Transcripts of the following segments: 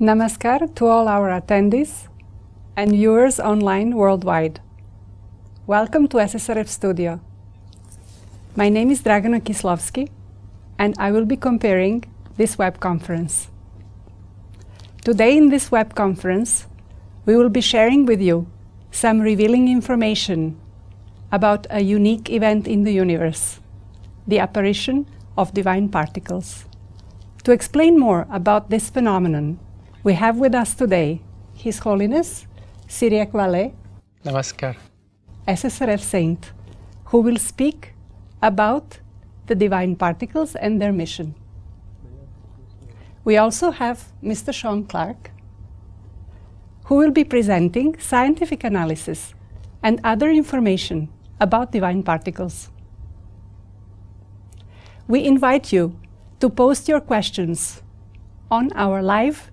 Namaskar to all our attendees and viewers online worldwide. Welcome to SSRF Studio. My name is Dragana Kislovski and I will be comparing this web conference. Today in this web conference, we will be sharing with you some revealing information about a unique event in the universe, the apparition of divine particles. To explain more about this phenomenon, we have with us today His Holiness Cyriaque Vallee, Namaskar. SSRF saint, who will speak about the divine particles and their mission. We also have Mr. Clarke, who will be presenting scientific analysis and other information about divine particles. We invite you to post your questions on our live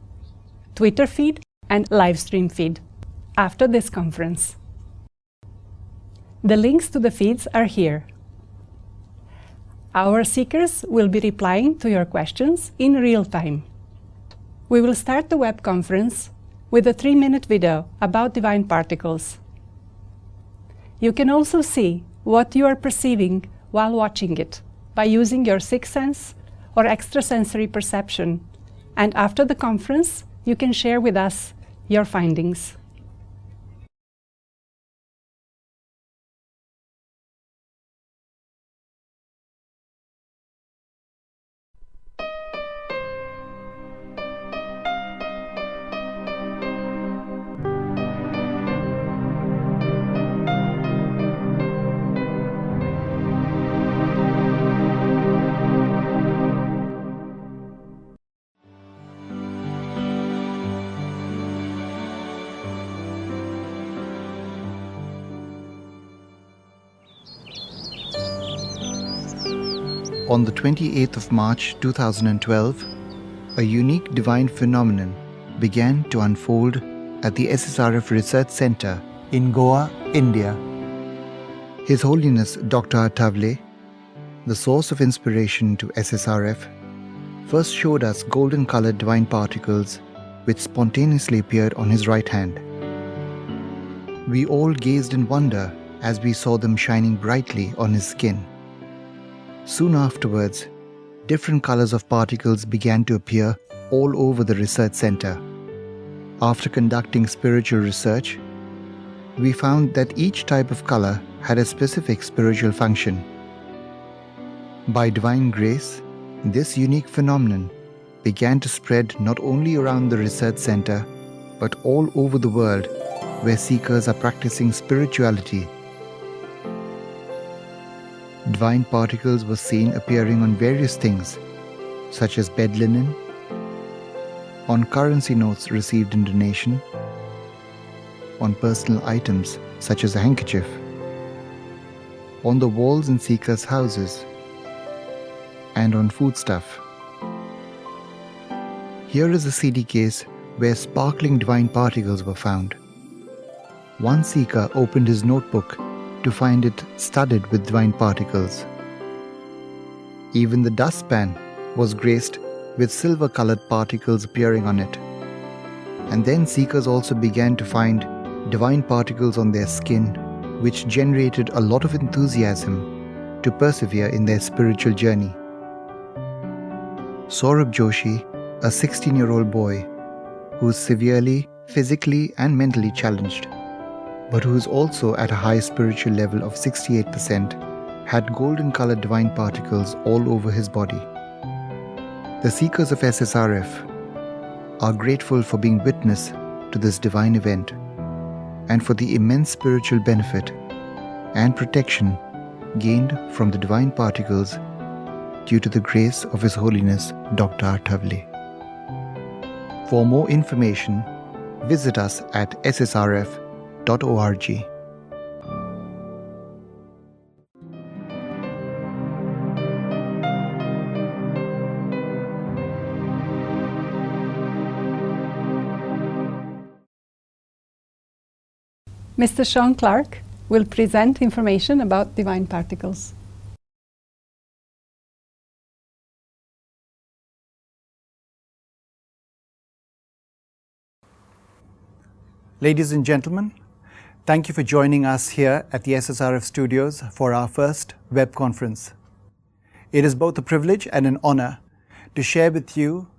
Twitter feed and live stream feed after this conference. The links to the feeds are here. Our speakers will be replying to your questions in real time. We will start the web conference with a 3-minute video about divine particles. You can also see what you are perceiving while watching it by using your sixth sense or extrasensory perception, and after the conference, you can share with us your findings. On the 28th of March 2012, a unique divine phenomenon began to unfold at the SSRF Research Center in Goa, India. His Holiness Dr. Vallee, the source of inspiration to SSRF, first showed us golden-colored divine particles which spontaneously appeared on his right hand. We all gazed in wonder as we saw them shining brightly on his skin. Soon afterwards, different colors of particles began to appear all over the research center. After conducting spiritual research, we found that each type of color had a specific spiritual function. By divine grace, this unique phenomenon began to spread not only around the research center, but all over the world where seekers are practicing spirituality. Divine particles were seen appearing on various things, such as bed linen, on currency notes received in donation, on personal items such as a handkerchief, on the walls in seekers' houses, and on foodstuff. Here is a CD case where sparkling divine particles were found. One seeker opened his notebook to find it studded with divine particles. Even the dustpan was graced with silver-colored particles appearing on it. And then seekers also began to find divine particles on their skin, which generated a lot of enthusiasm to persevere in their spiritual journey. Sourabh Joshi, a 16-year-old boy who is severely physically and mentally challenged, but who is also at a high spiritual level of 68%, had golden-colored divine particles all over his body. The seekers of SSRF are grateful for being witness to this divine event and for the immense spiritual benefit and protection gained from the divine particles due to the grace of His Holiness Dr. Vallee. For more information, visit us at ssrf.org. Mr. Clarke will present information about divine particles. Ladies and gentlemen, thank you for joining us here at the SSRF studios for our first web conference. It is both a privilege and an honor to share with you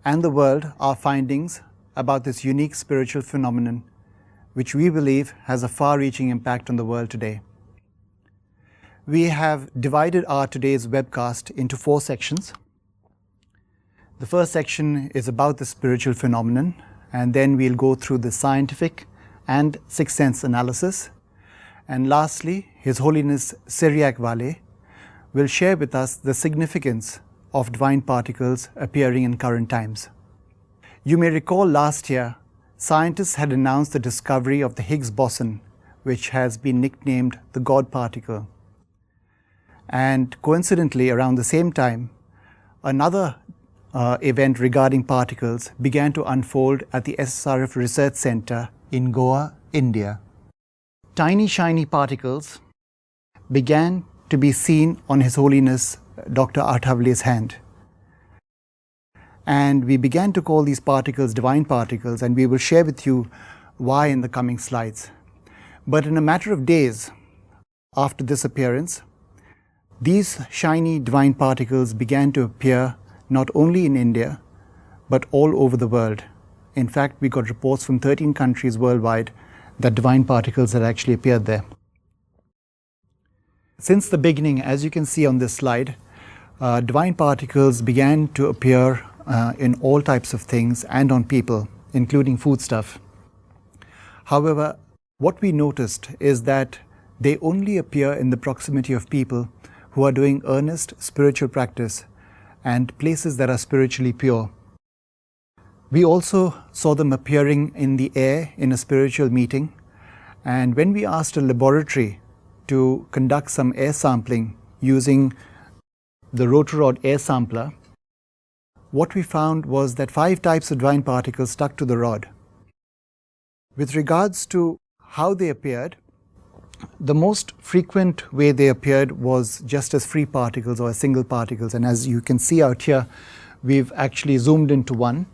and the world our findings about this unique spiritual phenomenon, which we believe has a far-reaching impact on the world today. We have divided our today's webcast into 4 sections. The first section is about the spiritual phenomenon, and then we'll go through the scientific and sixth sense analysis. And lastly, His Holiness Cyriaque Vallee will share with us the significance of divine particles appearing in current times. You may recall last year, scientists had announced the discovery of the Higgs boson, which has been nicknamed the God particle. And coincidentally, around the same time, another event regarding particles began to unfold at the SSRF Research Center in Goa, India. Tiny shiny particles began to be seen on His Holiness Dr. Vallee's hand. And we began to call these particles divine particles, and we will share with you why in the coming slides. But in a matter of days after this appearance, these shiny divine particles began to appear not only in India, but all over the world. In fact, we got reports from 13 countries worldwide that divine particles had actually appeared there. Since the beginning, as you can see on this slide, divine particles began to appear in all types of things and on people, including foodstuff. However, what we noticed is that they only appear in the proximity of people who are doing earnest spiritual practice and places that are spiritually pure. We also saw them appearing in the air in a spiritual meeting, and when we asked a laboratory to conduct some air sampling using the rotorod air sampler, what we found was that 5 types of divine particles stuck to the rod. With regards to how they appeared, the most frequent way they appeared was just as free particles or as single particles, and as you can see out here, we've actually zoomed into one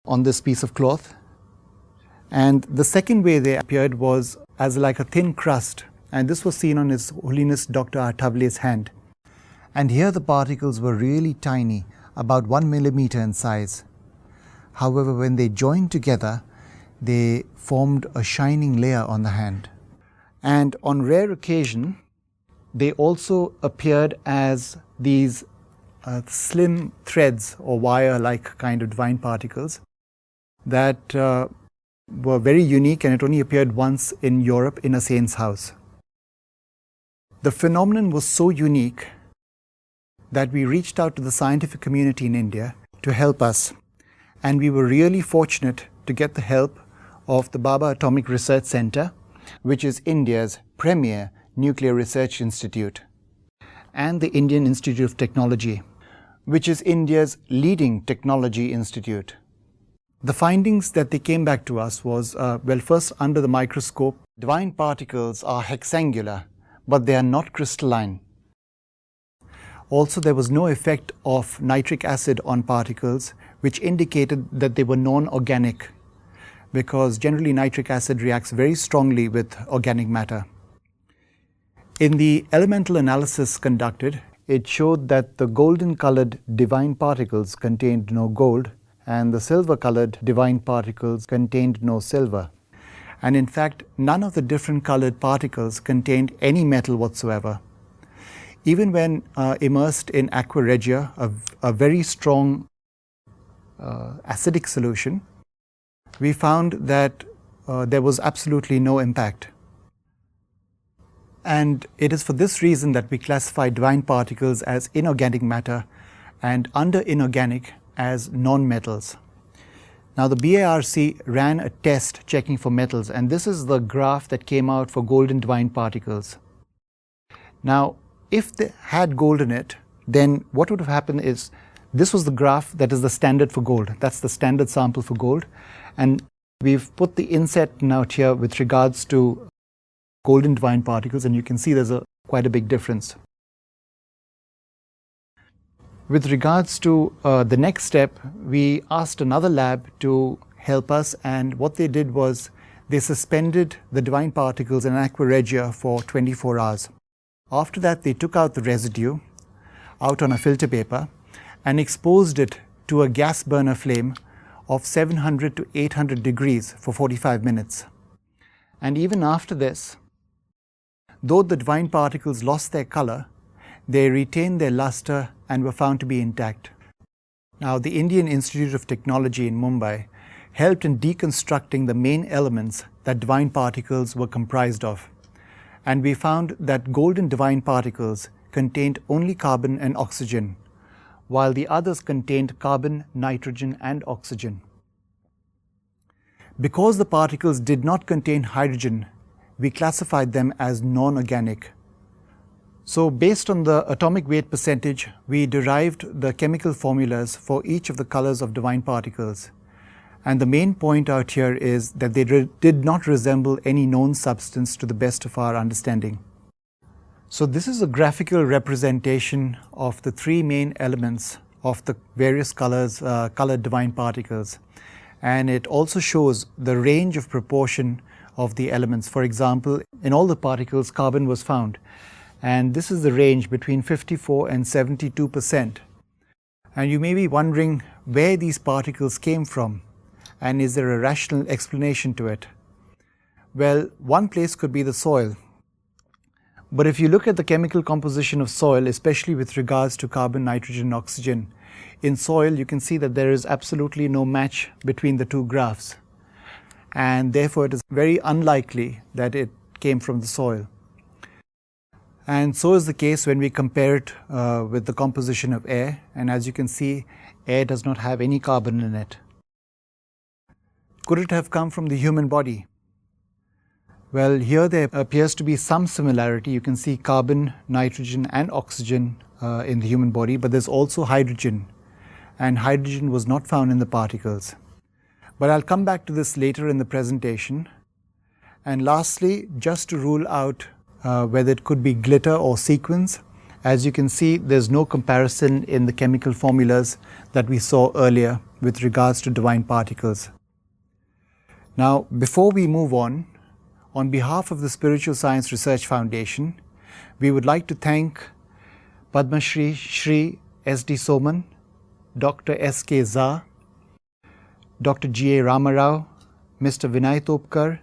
on this piece of cloth. And the second way they appeared was as like a thin crust, and this was seen on His Holiness Dr. Vallee's hand. And here the particles were really tiny, about 1 millimeter in size. However, when they joined together, they formed a shining layer on the hand. And on rare occasion, they also appeared as these slim threads or wire-like kind of divine particles that were very unique, and it only appeared once in Europe in a saint's house. The phenomenon was so unique that we reached out to the scientific community in India to help us, and we were really fortunate to get the help of the Baba Atomic Research Center, which is India's premier nuclear research institute, and the Indian Institute of Technology, which is India's leading technology institute. The findings that they came back to us was, first under the microscope, divine particles are hexangular, but they are not crystalline. Also, there was no effect of nitric acid on particles, which indicated that they were non-organic, because generally nitric acid reacts very strongly with organic matter. In the elemental analysis conducted, it showed that the golden-colored divine particles contained no gold, and the silver-colored divine particles contained no silver. And in fact, none of the different colored particles contained any metal whatsoever. Even when immersed in aqua regia, a very strong acidic solution, we found that there was absolutely no impact. And it is for this reason that we classify divine particles as inorganic matter and under inorganic as non-metals. Now the BARC ran a test checking for metals, and this is the graph that came out for golden divine particles. Now, if they had gold in it, then what would have happened is, this was the graph that is the standard for gold. That's the standard sample for gold. And we've put the inset out here with regards to golden divine particles, and you can see there's quite a big difference. With regards to the next step, we asked another lab to help us, and what they did was they suspended the divine particles in aqua regia for 24 hours. After that, they took out the residue out on a filter paper and exposed it to a gas burner flame of 700 to 800 degrees for 45 minutes. And even after this, though the divine particles lost their color, they retained their luster and were found to be intact. Now, the Indian Institute of Technology in Mumbai helped in deconstructing the main elements that divine particles were comprised of. And we found that golden divine particles contained only carbon and oxygen, while the others contained carbon, nitrogen, and oxygen. Because the particles did not contain hydrogen, we classified them as non-organic. So based on the atomic weight percentage, we derived the chemical formulas for each of the colors of divine particles. And the main point out here is that they did not resemble any known substance to the best of our understanding. So this is a graphical representation of the three main elements of the various colored divine particles. And it also shows the range of proportion of the elements. For example, in all the particles, carbon was found. And this is the range between 54 and 72%. And you may be wondering where these particles came from. And is there a rational explanation to it? Well, one place could be the soil. But if you look at the chemical composition of soil, especially with regards to carbon, nitrogen, and oxygen, in soil you can see that there is absolutely no match between the two graphs. And therefore it is very unlikely that it came from the soil. And so is the case when we compare it with the composition of air. And as you can see, air does not have any carbon in it. Could it have come from the human body? Well, here there appears to be some similarity. You can see carbon, nitrogen, and oxygen in the human body, but there's also hydrogen, and hydrogen was not found in the particles. But I'll come back to this later in the presentation. And lastly, just to rule out whether it could be glitter or sequins, as you can see, there's no comparison in the chemical formulas that we saw earlier with regards to divine particles. Now, before we move on behalf of the Spiritual Science Research Foundation, we would like to thank Padma Shri S.D. Soman, Dr. S.K. Zha, Dr. G.A. Ramarao, Mr. Vinay Topkar,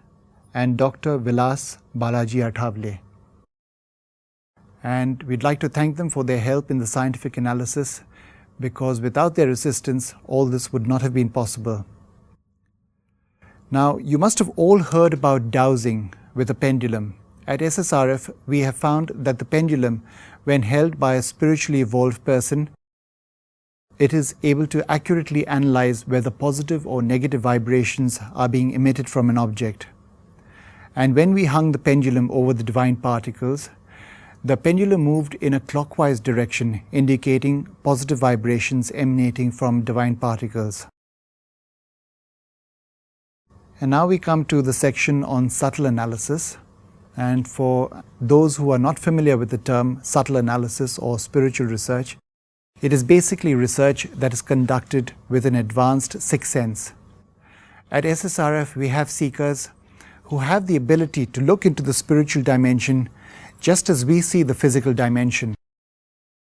and Dr. Vilas Balaji Athavale. And we'd like to thank them for their help in the scientific analysis, because without their assistance, all this would not have been possible. Now, you must have all heard about dowsing with a pendulum. At SSRF, we have found that the pendulum, when held by a spiritually evolved person, it is able to accurately analyze whether positive or negative vibrations are being emitted from an object. And when we hung the pendulum over the divine particles, the pendulum moved in a clockwise direction, indicating positive vibrations emanating from divine particles. And now we come to the section on subtle analysis. And for those who are not familiar with the term subtle analysis or spiritual research, it is basically research that is conducted with an advanced sixth sense. At SSRF, we have seekers who have the ability to look into the spiritual dimension just as we see the physical dimension.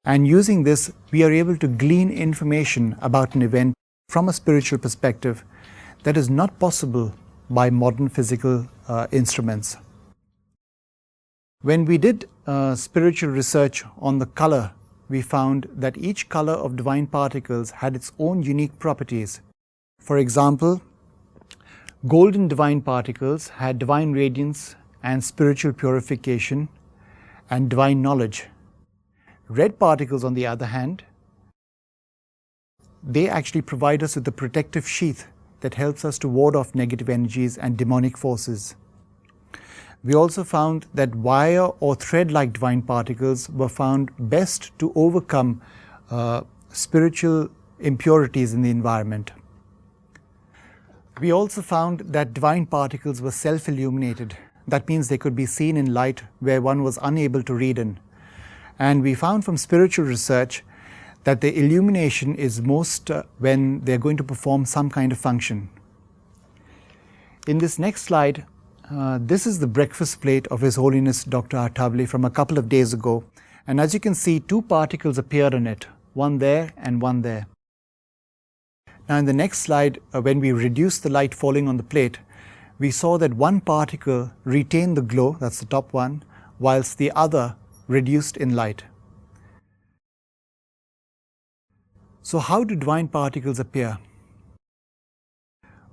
And using this, we are able to glean information about an event from a spiritual perspective that is not possible by modern physical instruments. When we did spiritual research on the color, we found that each color of divine particles had its own unique properties. For example, golden divine particles had divine radiance and spiritual purification and divine knowledge. Red particles, on the other hand, they actually provide us with a protective sheath that helps us to ward off negative energies and demonic forces. We also found that wire or thread-like divine particles were found best to overcome spiritual impurities in the environment. We also found that divine particles were self-illuminated. That means they could be seen in light where one was unable to read in. And we found from spiritual research that the illumination is most when they're going to perform some kind of function. In this next slide, this is the breakfast plate of His Holiness Dr. Artavle from a couple of days ago. And as you can see, two particles appeared on it, one there and one there. Now in the next slide, when we reduced the light falling on the plate, we saw that one particle retained the glow, that's the top one, whilst the other reduced in light. So how do divine particles appear?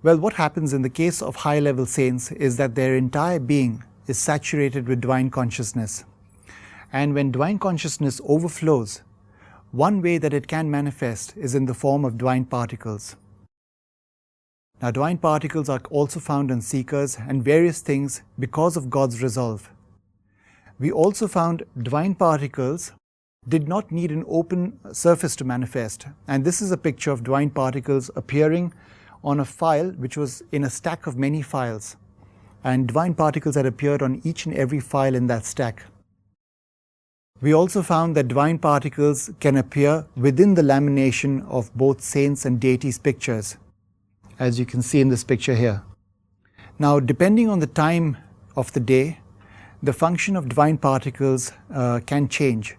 Well, what happens in the case of high-level saints is that their entire being is saturated with divine consciousness. And when divine consciousness overflows, one way that it can manifest is in the form of divine particles. Now, divine particles are also found in seekers and various things because of God's resolve. We also found divine particles did not need an open surface to manifest. And this is a picture of divine particles appearing on a file which was in a stack of many files. And divine particles had appeared on each and every file in that stack. We also found that divine particles can appear within the lamination of both saints and deities' pictures, as you can see in this picture here. Now, depending on the time of the day, the function of divine particles can change.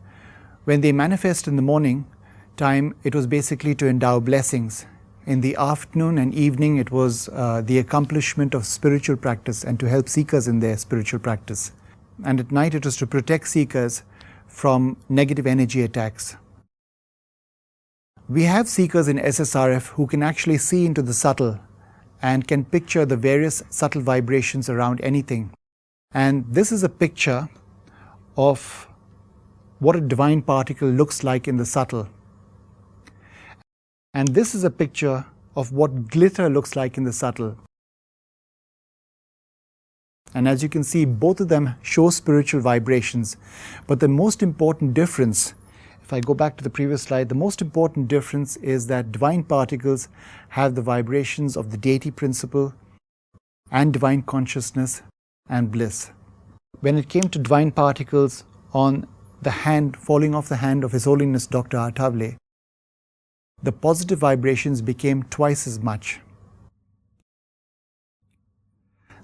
When they manifest in the morning time, it was basically to endow blessings. In the afternoon and evening, it was the accomplishment of spiritual practice and to help seekers in their spiritual practice. And at night, it was to protect seekers from negative energy attacks. We have seekers in SSRF who can actually see into the subtle and can picture the various subtle vibrations around anything. And this is a picture of what a divine particle looks like in the subtle. And this is a picture of what glitter looks like in the subtle. And as you can see, both of them show spiritual vibrations. But the most important difference, if I go back to the previous slide, the most important difference is that divine particles have the vibrations of the deity principle and divine consciousness and bliss. When it came to divine particles on the hand, falling off the hand of His Holiness Dr. Artavle, the positive vibrations became twice as much.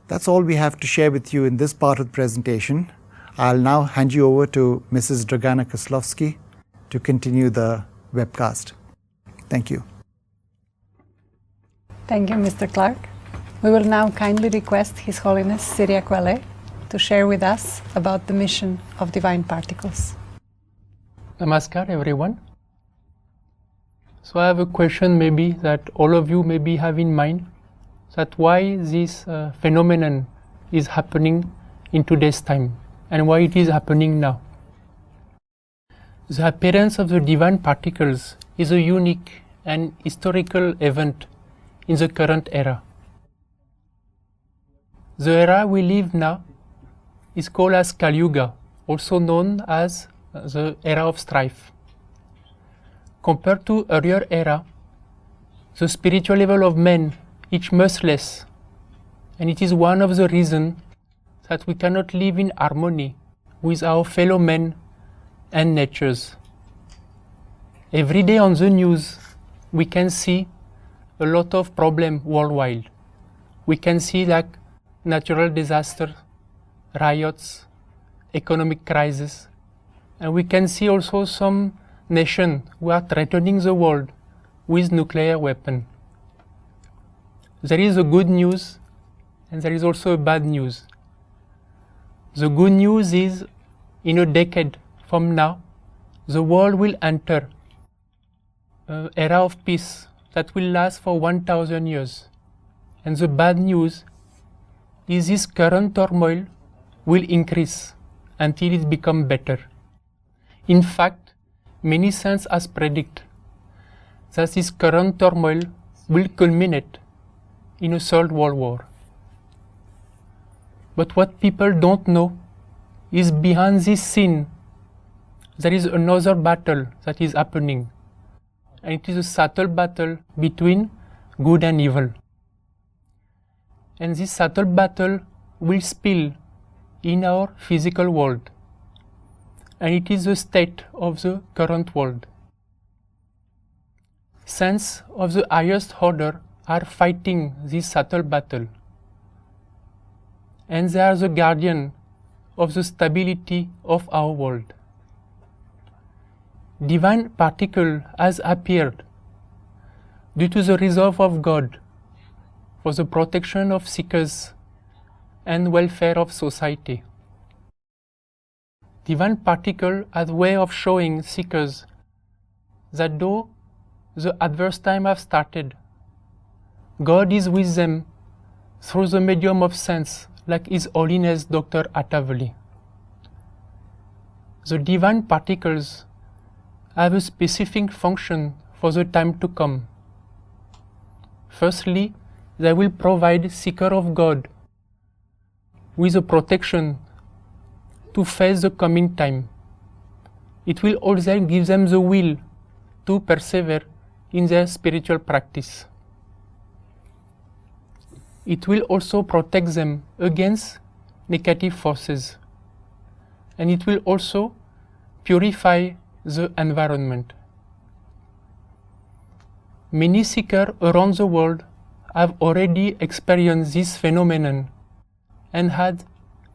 That's all we have to share with you in this part of the presentation. I'll now hand you over to Mrs. Dragana Kislovski to continue the webcast. Thank you. Thank you, Mr. Clarke. We will now kindly request His Holiness Cyriaque Vallee to share with us about the mission of divine particles. Namaskar, everyone. So I have a question maybe that all of you maybe have in mind, that why this phenomenon is happening in today's time and why it is happening now. The appearance of the divine particles is a unique and historical event in the current era. The era we live now is called as Kali Yuga, also known as the era of strife. Compared to earlier era, the spiritual level of men is much less, and it is one of the reasons that we cannot live in harmony with our fellow men and natures. Every day on the news, we can see a lot of problems worldwide. We can see like natural disaster, riots, economic crisis, and we can see also some nations who are threatening the world with nuclear weapons. There is a good news and there is also a bad news. The good news is in a decade from now, the world will enter an era of peace that will last for 1,000 years. And the bad news is this current turmoil will increase until it becomes better. In fact, many saints has predicted that this current turmoil will culminate in a third world war. But what people don't know is behind this scene there is another battle that is happening, and it is a subtle battle between good and evil. And this subtle battle will spill in our physical world, and it is the state of the current world. Saints of the highest order are fighting this subtle battle, and they are the guardian of the stability of our world. Divine particle has appeared due to the resolve of God for the protection of seekers and welfare of society. Divine particle has a way of showing seekers that though the adverse time have started, God is with them through the medium of sense, like His Holiness Dr. Atavali. The divine particles have a specific function for the time to come. Firstly, they will provide seeker of God with a protection to face the coming time. It will also give them the will to persevere in their spiritual practice. It will also protect them against negative forces, and it will also purify the environment. Many seekers around the world have already experienced this phenomenon and had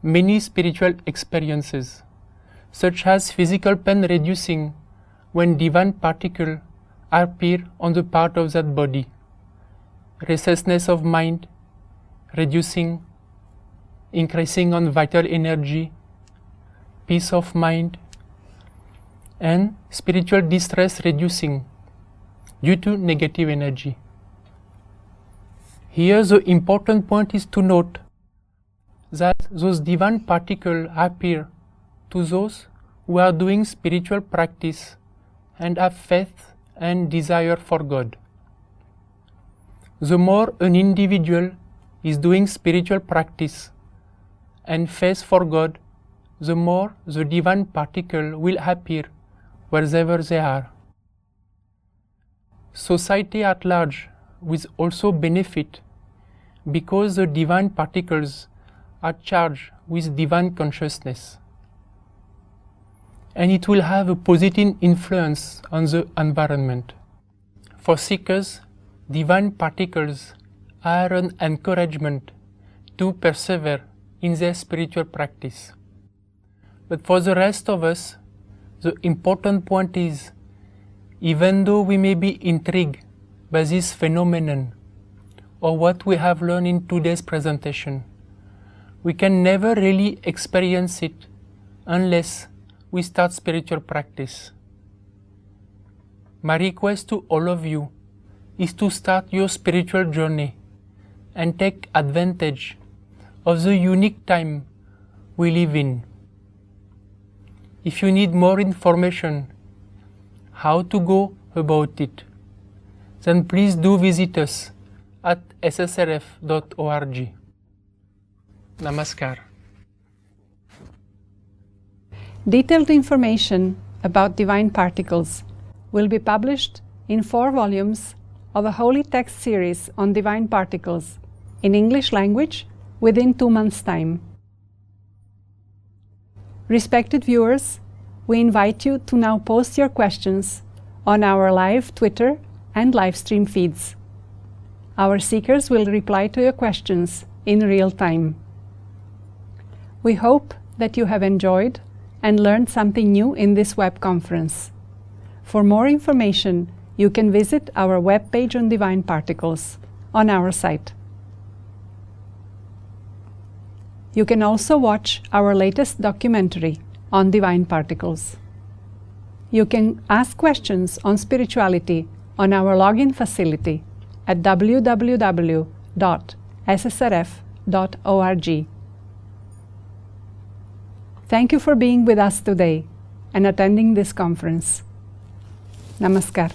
many spiritual experiences, such as physical pain reducing when divine particles appear on the part of that body, restlessness of mind reducing, increasing on vital energy, peace of mind, and spiritual distress reducing due to negative energy. Here the important point is to note that those divine particles appear to those who are doing spiritual practice and have faith and desire for God. The more an individual is doing spiritual practice and faith for God, the more the divine particle will appear wherever they are. Society at large will also benefit because the divine particles are charged with divine consciousness, and it will have a positive influence on the environment. For seekers, divine particles are an encouragement to persevere in their spiritual practice. But for the rest of us, the important point is, even though we may be intrigued by this phenomenon or what we have learned in today's presentation, we can never really experience it unless we start spiritual practice. My request to all of you is to start your spiritual journey and take advantage of the unique time we live in. If you need more information how to go about it, then please do visit us at ssrf.org. Namaskar. Detailed information about divine particles will be published in 4 volumes of a holy text series on divine particles in English language within 2 months' time. Respected viewers, we invite you to now post your questions on our live Twitter and live stream feeds. Our seekers will reply to your questions in real time. We hope that you have enjoyed and learned something new in this web conference. For more information, you can visit our webpage on divine particles on our site. You can also watch our latest documentary on divine particles. You can ask questions on spirituality on our login facility at www.ssrf.org. Thank you for being with us today and attending this conference. Namaskar.